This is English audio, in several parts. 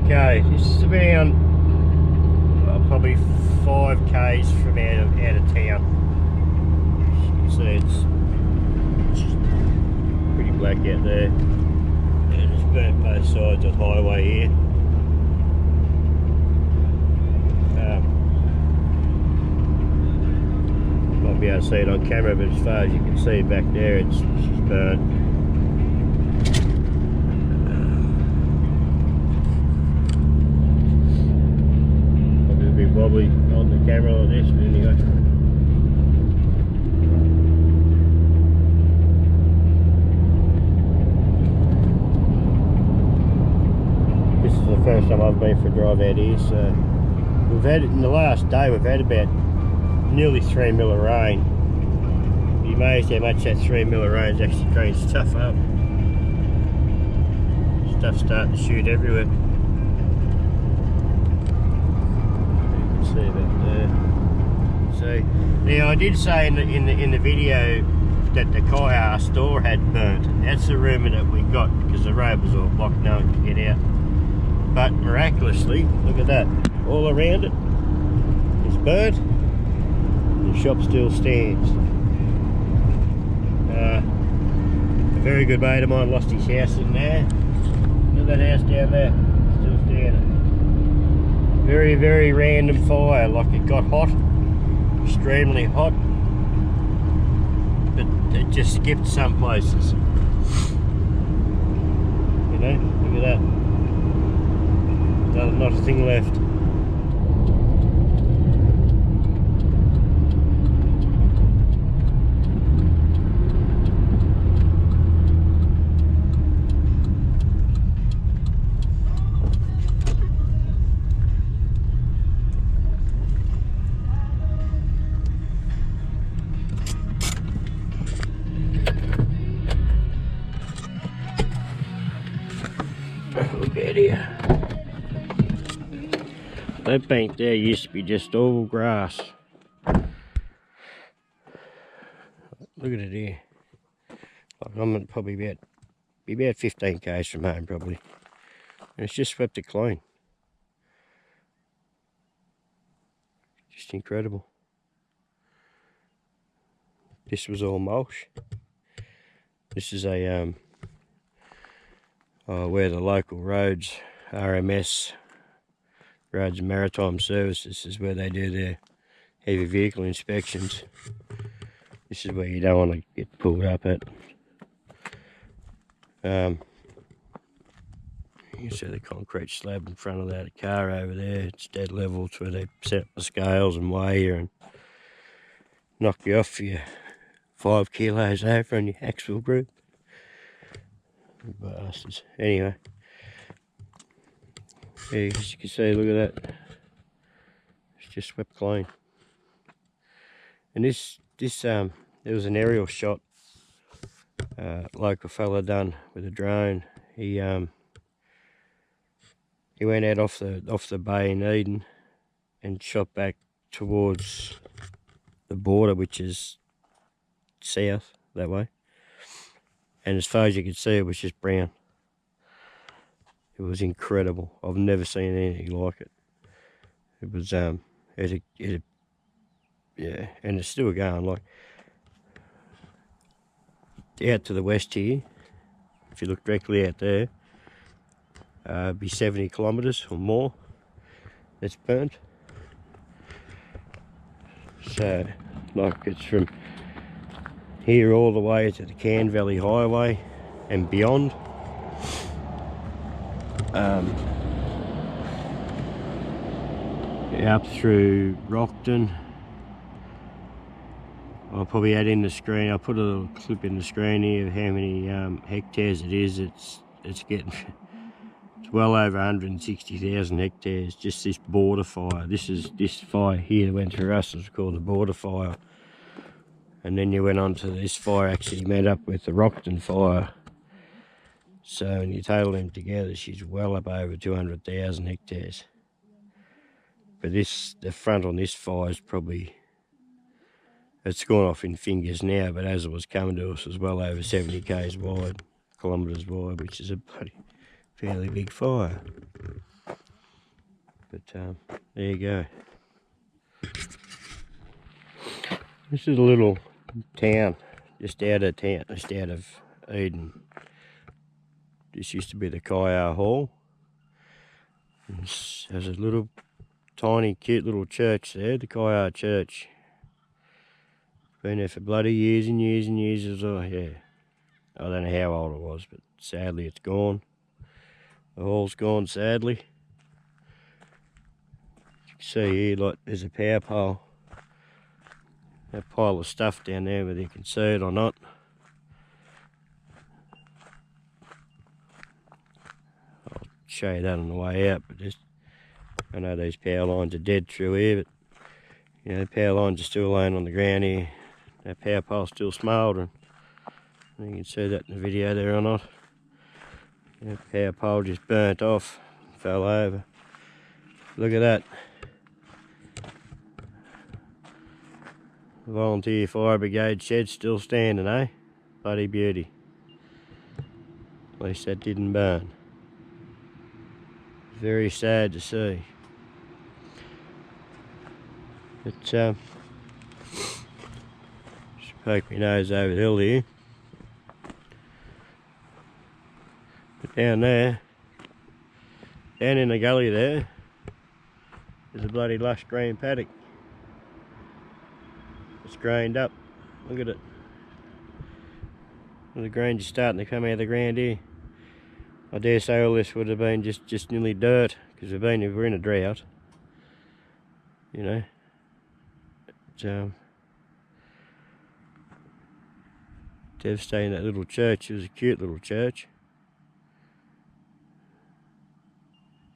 Okay, this is around probably 5 k's from out of town. As you can see, it's pretty black out there. And it's burnt both sides of the highway here. Might be able to see it on camera, but as far as you can see back there, it's burnt. Probably a bit wobbly on the camera like this, but anyway. This is the first time I've been for a drive out here, so we've had it in the last day. We've had about nearly 3 mil of rain. You're amazed how much that 3 mil of rain's actually cleaned stuff up. Stuff's starting to shoot everywhere. You can see that there. So now I did say in the video that the car store had burnt. That's the rumour that we got because the road was all blocked, no one could get out. But miraculously, look at that, all around it is burnt. The shop still stands. A very good mate of mine lost his house in there. Look at that house down there, still standing. Very, very random fire, like it got hot, extremely hot, but it just skipped some places. You know, look at that. Not a thing left. Look at here. That bank there used to be just all grass. Look at it here. Like I'm probably be about 15 k's from home probably. And it's just swept it clean. Just incredible. This was all mulch. This is a where the local roads, RMS, Roads and Maritime Services, is where they do their heavy vehicle inspections. This is where you don't want to get pulled up at. You can see the concrete slab in front of that car over there. It's dead level. It's where they set up the scales and weigh you and knock you off for your 5 kilos over on your axle group. Bastards. Anyway, yeah, as you can see, look at that. It's just swept clean. And this there was an aerial shot local fella done with a drone. He went out off the bay in Eden and shot back towards the border, which is south that way. And as far as you could see, it was just brown. It was incredible. I've never seen anything like it. It was yeah, and it's still going. Like out to the west here, if you look directly out there, be 70 kilometres or more. That's burnt. So, like it's from here all the way to the Cairn Valley Highway and beyond. Up through Rockton. I'll probably add in the screen. I'll put a little clip in the screen here of how many hectares it is. It's getting it's well over 160,000 hectares. Just this border fire. This fire here went through us. It's called the border fire. And then you went on to this fire actually met up with the Rockton fire. So when you total them together, she's well up over 200,000 hectares. But the front on this fire is probably, it's gone off in fingers now, but as it was coming to us, it was well over 70 k's wide, kilometres wide, which is a bloody fairly big fire. But there you go. This is a little town, just out of Eden. This used to be the Kaya Hall. There's a little tiny cute little church there, the Kaya Church. Been there for bloody years and years and years. Yeah, I don't know how old it was, but sadly it's gone. The hall's gone, sadly. You can see here, like, there's a power pole. That pile of stuff down there, whether you can see it or not. I'll show you that on the way out, but just, I know these power lines are dead through here, but you know, the power lines are still laying on the ground here. That power pole's still smouldering. You can see that in the video there or not. That power pole just burnt off, fell over. Look at that. Volunteer fire brigade shed still standing, eh? Bloody beauty. At least that didn't burn. Very sad to see. But just poke my nose over the hill here. But down there, down in the gully there, there's a bloody lush green paddock. It's grained up. Look at it. The grains are starting to come out of the ground here. I dare say all this would have been just nearly dirt, because we're in a drought. You know. But, devastating, that little church. It was a cute little church.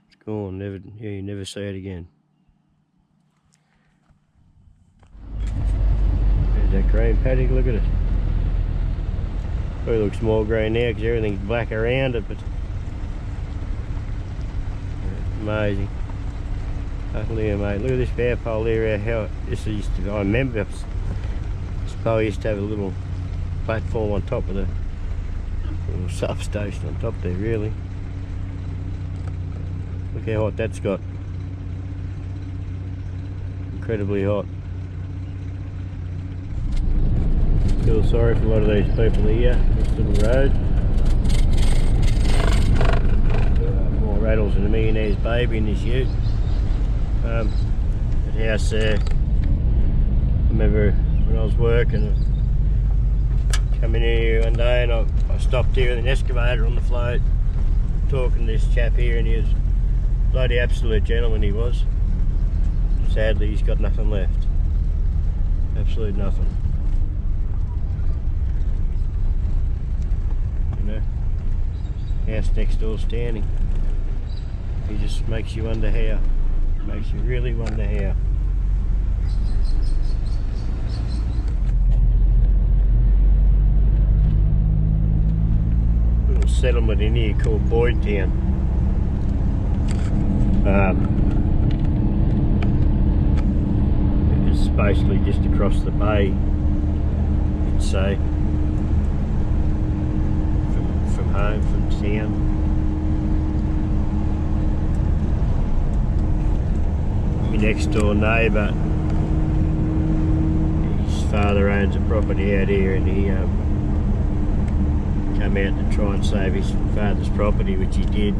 It's gone. You never see it again. That green paddock, look at it. Probably looks more green now because everything's black around it, but amazing. Utterly amazing. Look at this power pole there, how this used to be. I remember this pole used to have a little platform on top of the little substation on top there, really. Look how hot that's got. Incredibly hot. Feel sorry for a lot of these people here, this little road. More rattles than a millionaire's baby in this ute. The house there, I remember when I was working, coming in here one day and I stopped here with an excavator on the float, talking to this chap here, and he was a bloody absolute gentleman, he was. Sadly, he's got nothing left. Absolute nothing. House next door standing. It just makes you wonder how. Makes you really wonder how. Little settlement in here called Boydtown. It's basically just across the bay, you'd say. Home from town. My next door neighbour, his father owns a property out here, and he came out to try and save his father's property, which he did,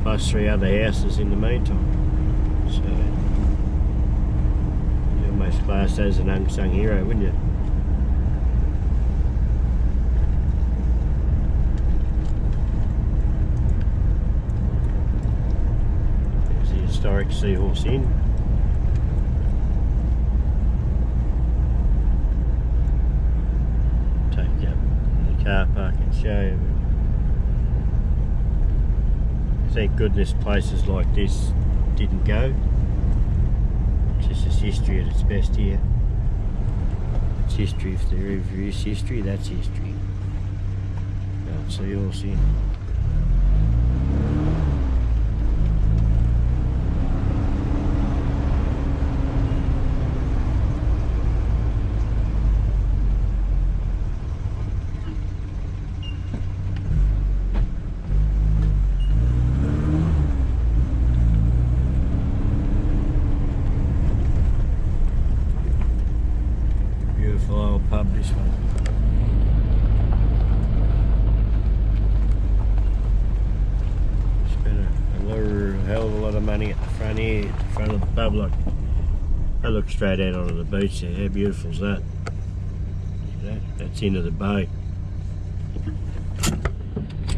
plus 3 other houses in the meantime. So you almost class as an unsung hero, wouldn't you? Historic Seahorse Inn. Take you up in the car park and show you. Thank goodness places like this didn't go. It's just history at its best here. It's history, if there ever is history, that's history. Old Seahorse Inn. money at the front here, at the front of the pub. Like, I look straight out onto the beach there. How beautiful is that? You know, that's into the bay.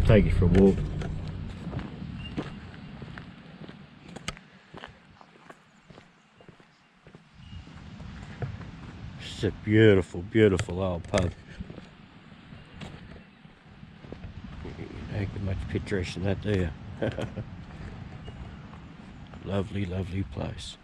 Take you for a walk. It's a beautiful, beautiful old pub. You don't get much picturesque in that, do you? Lovely, lovely place.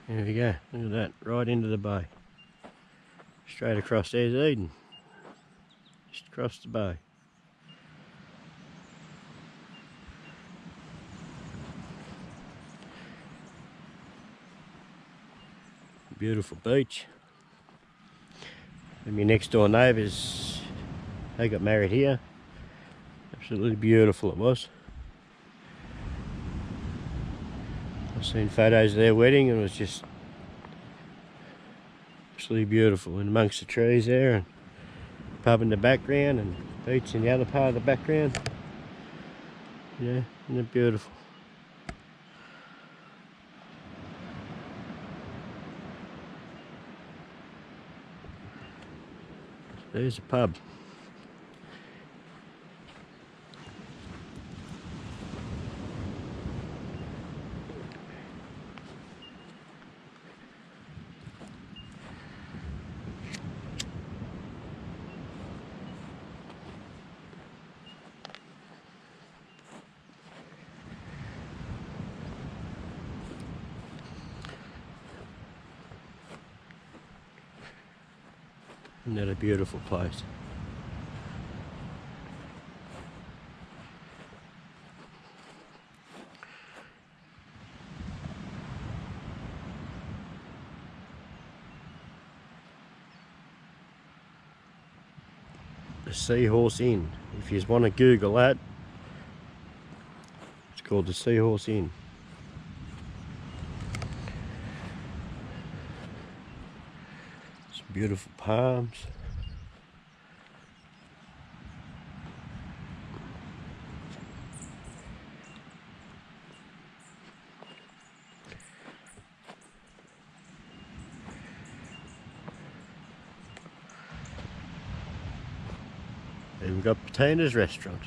There we go, look at that, right into the bay. Straight across there's Eden. Just across the bay. Beautiful beach. And my next door neighbours, they got married here. Absolutely beautiful it was. I've seen photos of their wedding and it was just absolutely beautiful. And amongst the trees there, and pub in the background and beach in the other part of the background. Yeah, isn't it beautiful? There's a pub. Isn't that a beautiful place? The Seahorse Inn. If you want to Google that, it's called the Seahorse Inn. Some beautiful palms. And we've got Patina's restaurant.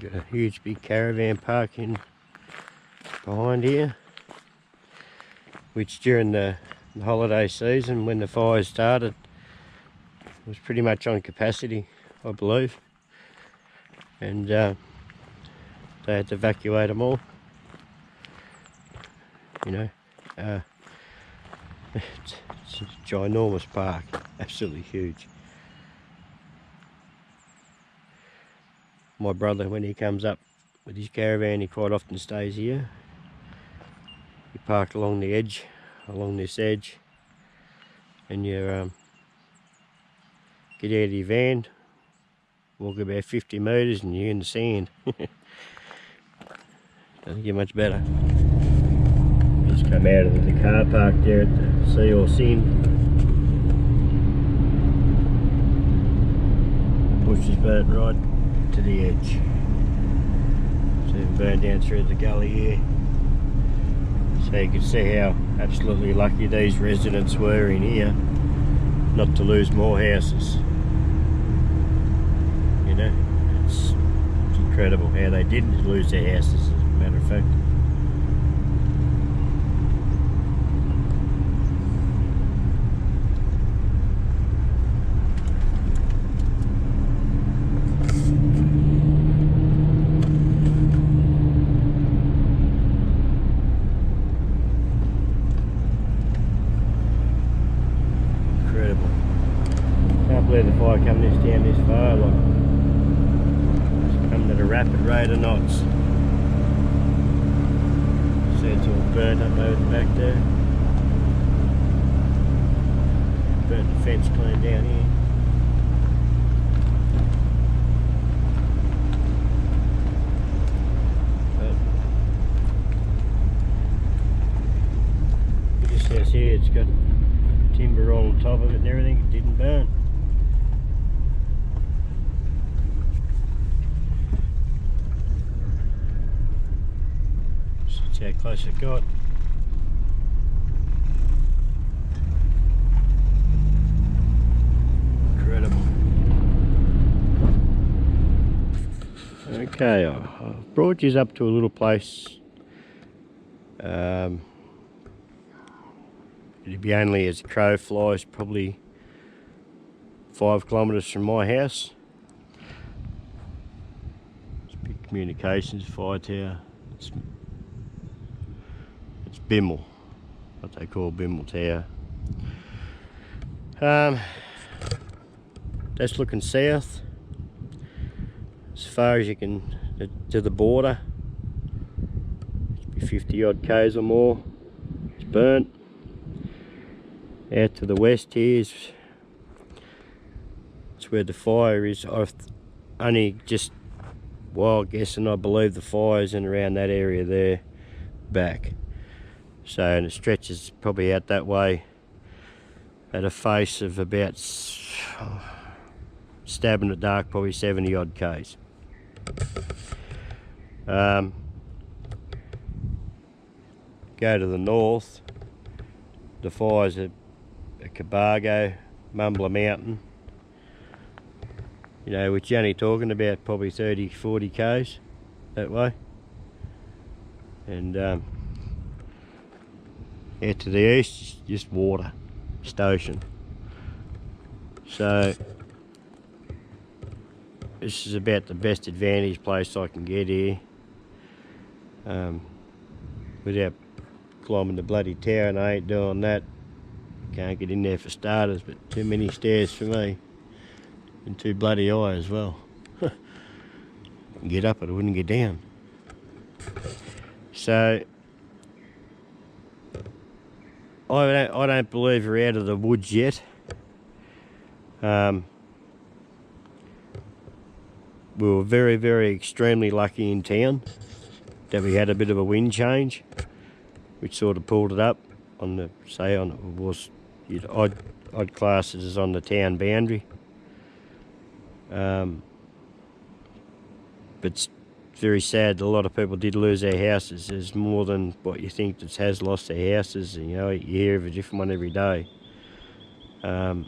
Got a huge big caravan parking behind here, which during the holiday season when the fires started was pretty much on capacity, I believe, and they had to evacuate them all. You know, it's a ginormous park, absolutely huge. My brother, when he comes up with his caravan, he quite often stays here. You park along the edge, along this edge, and you get out of your van, walk about 50 metres and you're in the sand. Doesn't get much better. Just come out of the car park there at the Seahorse Inn. Pushes boat right to the edge. So we burn down through the gully here. So you can see how absolutely lucky these residents were in here not to lose more houses. You know, it's incredible how they didn't lose their houses, as a matter of fact. See, it's all burnt up over the back there. Burnt the fence clean down here. But this house here, it's got timber all on top of it and everything. It didn't burn. So that's how close it got. Incredible. Okay, I've brought you up to a little place. It'd be only as a crow flies, probably 5 kilometres from my house. It's a big communications fire tower. It's Bimmel, what they call Bimmel Tower. That's looking south as far as you can to the border. It's be 50 odd k's or more. It's burnt. Out to the west here is where the fire is. I've only just wild guessing, I believe the fire's in around that area there back. So, and it stretches probably out that way at a face of about, stabbing at dark, probably 70 odd k's. Go to the north, the fire's at Cabargo, Mumbler Mountain, you know, which you're only talking about probably 30-40 k's that way. And out to the east, just water, just ocean. So this is about the best advantage place I can get here, without climbing the bloody tower, and I ain't doing that. Can't get in there for starters, but too many stairs for me, and too bloody high as well. I can get up but I wouldn't get down. So I don't believe we're out of the woods yet. We were very, very extremely lucky in town that we had a bit of a wind change, which sort of pulled it up on the, say, on it was, I'd class it as on the town boundary. But it's very sad that a lot of people did lose their houses. There's more than what you think that has lost their houses. You know, you hear of a different one every day. But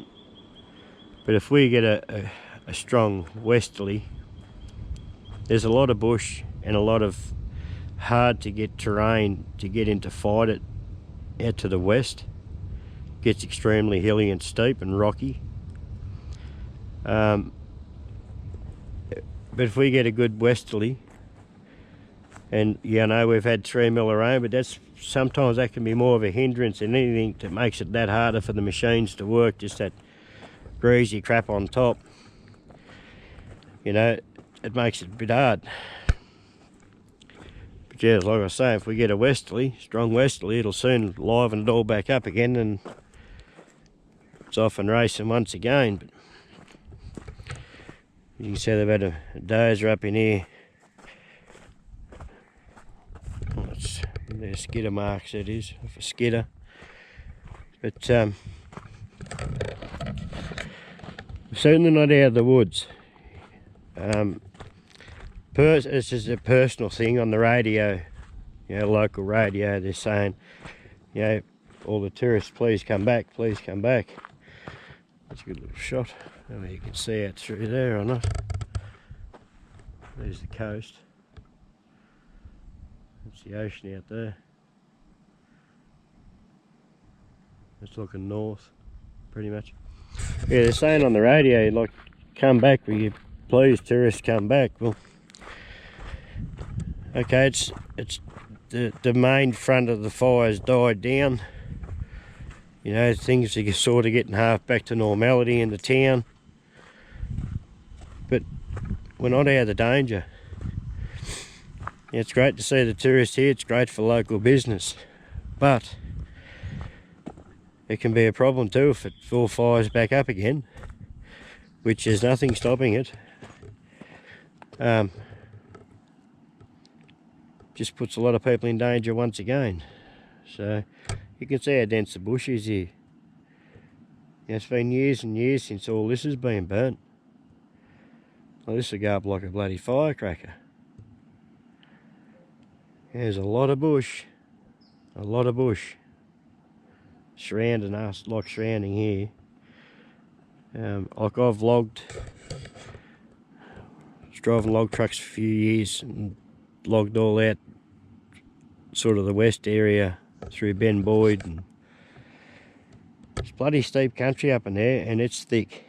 if we get a strong westerly, there's a lot of bush and a lot of hard to get terrain to get into fight it out to the west. Gets extremely hilly and steep and rocky. But if we get a good westerly, and you know, we've had 3 mil of rain, but that's sometimes that can be more of a hindrance than anything that makes it that harder for the machines to work, just that greasy crap on top. You know, it makes it a bit hard. But yeah, like I was saying, if we get a westerly, strong westerly, it'll soon liven it all back up again, and it's off and racing once again. But you can see they've had a dozer up in here. There's skidder marks, that is, for skidder. But certainly not out of the woods. This is a personal thing on the radio, you know, local radio. They're saying, you know, all the tourists, please come back, please come back. That's a good little shot. I don't know if you can see out through there or not. There's the coast. That's the ocean out there. It's looking north, pretty much. Yeah, they're saying on the radio, like, come back, will you please, tourists, come back. Well, okay, it's the main front of the fire's died down. You know, things are sort of getting half back to normality in the town. But we're not out of the danger. It's great to see the tourists here, it's great for local business, but it can be a problem too if it all fires back up again, which there's nothing stopping it. Just puts a lot of people in danger once again. So you can see how dense the bush is here. It's been years and years since all this has been burnt. Well, this will go up like a bloody firecracker. There's a lot of bush. A lot of bush. Surrounding us, like surrounding here. Like I've logged, was driving log trucks for a few years and logged all out sort of the west area through Ben Boyd, and it's bloody steep country up in there, and it's thick.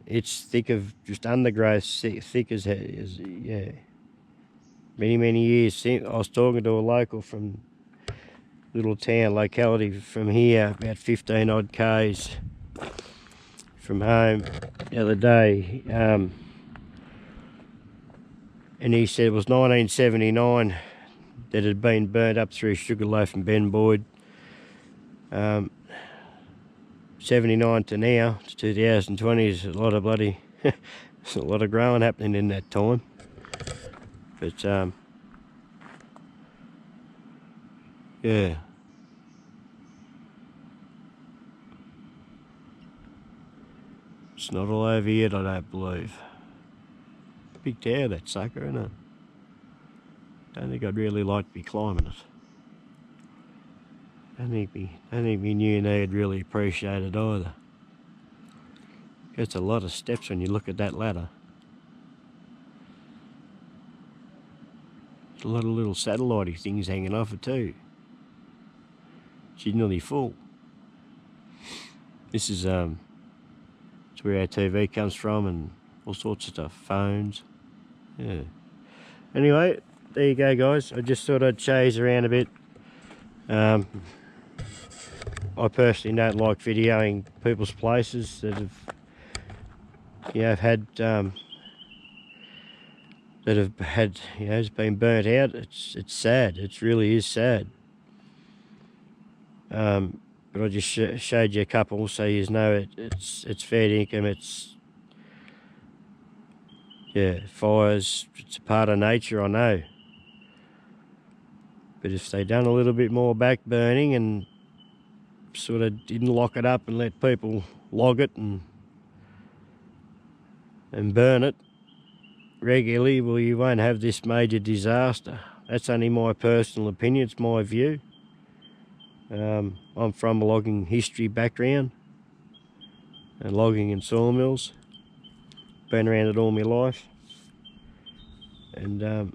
It's thick of just undergrowth, thick as yeah. Many years. I was talking to a local from little town, locality from here, about 15 odd k's from home the other day, and he said it was 1979 that had been burnt up through Sugarloaf and Ben Boyd. 79 to now, to 2020, is a lot of bloody, there's a lot of growing happening in that time. But yeah. It's not all over yet, I don't believe. Big tower, that sucker, isn't it? Don't think I'd really like to be climbing it. Don't think me new knee would really appreciate it either. It's a lot of steps when you look at that ladder. There's a lot of little satellite-y things hanging off it too. She's nearly full. This is it's where our TV comes from and all sorts of stuff, phones. Yeah. Anyway, there you go, guys. I just thought I'd chase around a bit. I personally don't like videoing people's places that have, had it's been burnt out. It's sad. It really is sad. But I just showed you a couple, so you know it's fair income. It's fires. It's a part of nature, I know. But if they done a little bit more back burning and sort of didn't lock it up and let people log it and burn it regularly, well, you won't have this major disaster. That's only my personal opinion. It's my view. I'm from a logging history background and logging in sawmills. Been around it all my life. And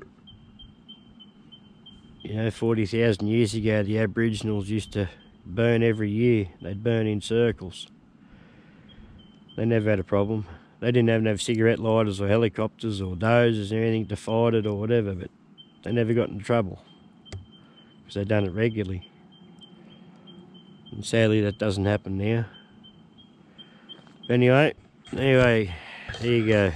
40,000 years ago, the Aboriginals used to burn every year. They'd burn in circles. They never had a problem. They didn't have cigarette lighters or helicopters or dozers or anything to fight it or whatever, but they never got in trouble because they'd done it regularly. And sadly, that doesn't happen now. Anyway, there you go.